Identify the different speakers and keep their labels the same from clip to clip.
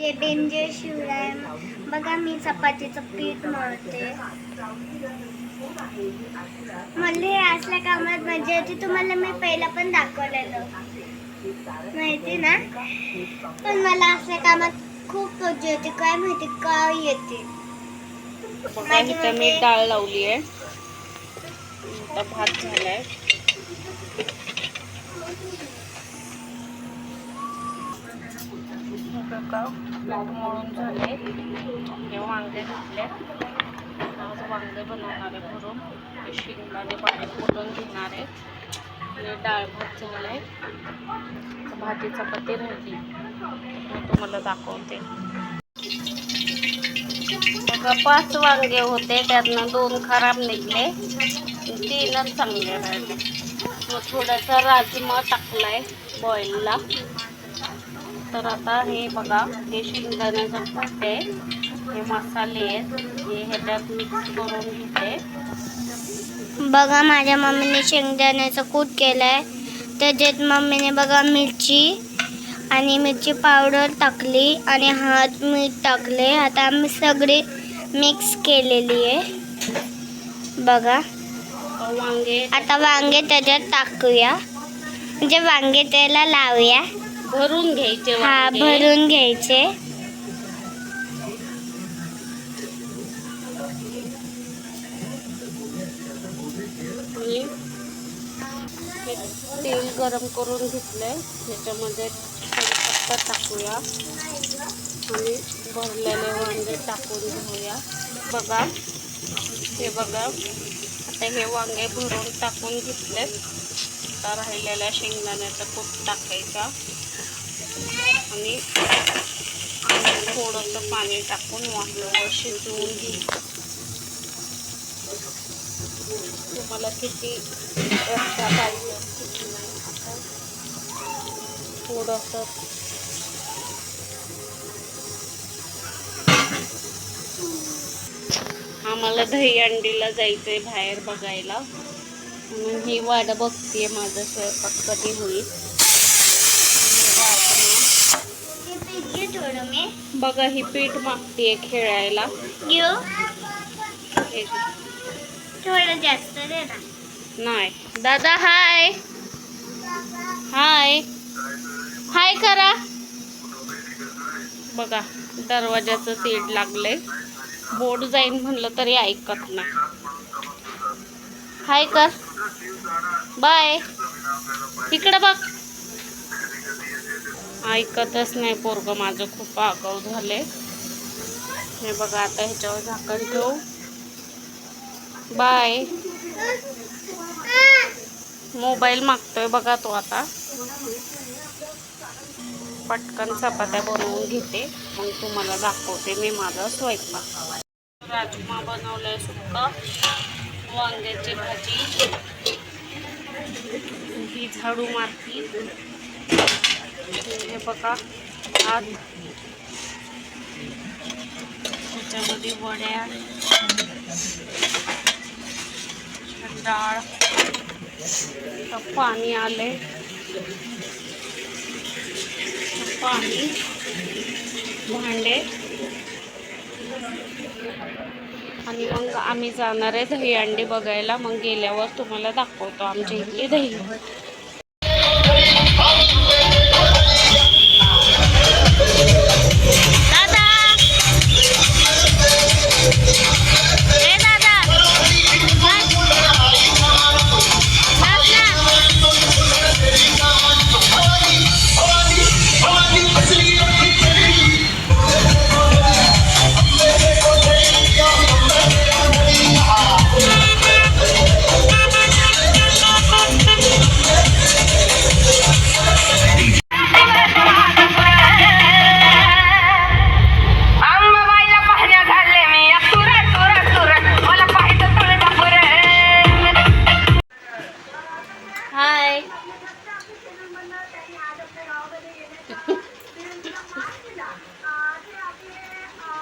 Speaker 1: ते डेंजर शिवराय बघा. मी चपातीचं पीठ मळते. मला हे असल्या कामात मजा येते. तुम्हाला मी पहिला पण दाखवलेलं माहिती ना. पण मला असल्या कामात खूप मजा येते. काय माहिती काय येते.
Speaker 2: मी डाळ लावली आहे. आता भात झालाय. मळून झाले. हे वांगे घेतले. आज वांगे बनवणारे भरून. शेंगदाणे बारीक कुटून घेणार आहे. आणि डाळ भात झालाय. भाजी चपाती राहिली. मी तुम्हाला दाखवते. बघा 5 वांगे होते. त्यातनं 2 खराब निघले. 3च चांगले राहिले. थोडासा राजमा टाकलाय बॉईलला. तर आता हे बघा, हे शेंगदाण्याचं कूट आहे. हे मसाले आहेत. हे ह्याच्यात मिक्स करून घेते.
Speaker 1: बघा माझ्या मम्मीने शेंगदाण्याचं कूट केलंय. त्याच्यात मम्मीने बघा मिरची आणि मिरची पावडर टाकली आणि हळद मीठ टाकले. आता आम्ही सगळे मिक्स केलेली आहे. बघा आता वांगे त्याच्यात टाकूया. म्हणजे वांगे त्याला लावूया.
Speaker 2: भरून घ्यायचे.
Speaker 1: हा, भरून घ्यायचे.
Speaker 2: तेल गरम करून घेतलंय. त्याच्यामध्ये कढीपत्ता टाकूया आणि भरलेले वांगे टाकून घेऊया. बघा हे बघा, आता हे वांगे भरून टाकून घेतले. आता राहिलेल्या शेंगदाण्याचा कूट टाकायचा आणि थोडंसं पाणी टाकून वांगे शिजवून घ्यायचं. तुम्हाला किती रस्सा पाहिजे किती नाही. आता थोडंसं आम्हाला दही अंडीला जायचंय बाहेर बघायला. म्हणून ही वाट बघतीये माझा स्वयंपाक कधी होईल. बघा ही पीठ मागतीये खेळायला.
Speaker 1: थोडं जास्त दे ना.
Speaker 2: नाही दादा. हाय हाय हाय करा. बघा दरवाजाचं सीड लागलंय. बोर्ड जाईन म्हणलं तरी ऐकत नाही. हाय कर. बाय. इकडं बघ. ऐकतच नाही पोरगं माझं. खूप आगाऊ झाले. हे बघा आता ह्याच्यावर झाकण ठेवू. बाय. मोबाईल मागतोय बघा तो. आता पटकन चपात्या बनवून घेते. मग तुम्हाला दाखवते मी माझा स्वयंपाक. राजमा बनवलाय सुक्का. वांग्याची भाजी. ही झाडू मारती. हे बघा भात. त्याच्यामध्ये वड्या, डाळ. पाणी आले. पाणी, भांडे आणि मग आम्ही जाणार आहे दही अंडी बघायला. मग गेल्यावर तुम्हाला दाखवतो आमच्या इथली दही.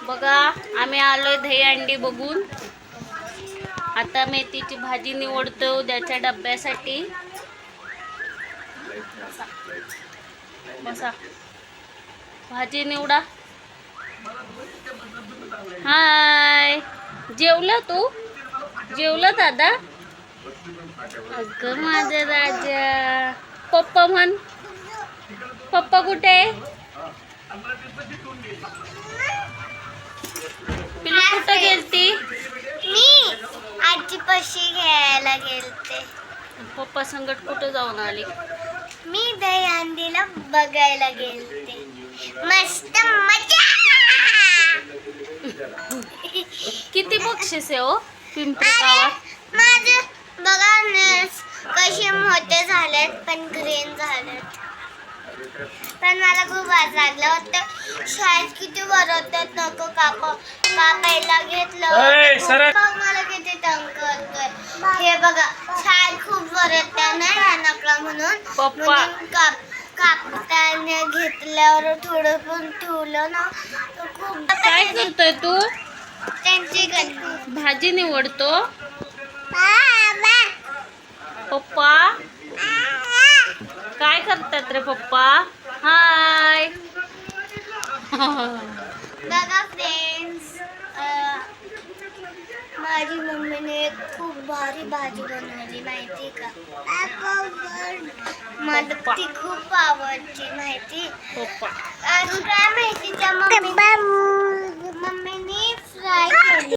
Speaker 2: बघा आम्ही आलोय दही अंडी बघून. आता मेथीची भाजी निवडतो उद्याच्या डब्यासाठी. बसा भाजी निवडा. हाय, जेवला तू? जेवला दादा? अगं माझा राजा. पप्पा म्हण. पप्पा कुठे आहे? पिलू कुठं गेलती?
Speaker 1: मी आजीपाशी खेळायला गेलते.
Speaker 2: पप्पा संगट कुठं जाऊन आली?
Speaker 1: मी दहीहंडीला बघायला गेलते. मस्त मजा.
Speaker 2: किती बक्षीस आहे हो पिंपरी गावात?
Speaker 1: माझं बघा नेल्स कसे मोठे झालेत पण ग्रीन झालेत. पण मला खूप वाज लागलं होतं. शाळेत किती वरडतात नको कापायला घेतलं होतं. बघ मला किती तंग करतोय. हे बघा शाळेत खूप वरडतात ना ह्या नकला म्हणून
Speaker 2: पप्पा.
Speaker 1: कापताना घेतल्यावर थोडं पण ठेवलं ना तर खूप.
Speaker 2: काय करतोय तू?
Speaker 1: त्यांची
Speaker 2: भाजी निवडतो. पप्पा काय करतात रे पप्पा? हाय.
Speaker 1: बघा फ्रेंड्स, माझी मम्मीने खूप भारी भाजी बनवली माहिती का? मला ती खूप आवडची माहिती.
Speaker 2: पप्पा
Speaker 1: अजून काय माहिती त्या मम्मीने फ्राय केली.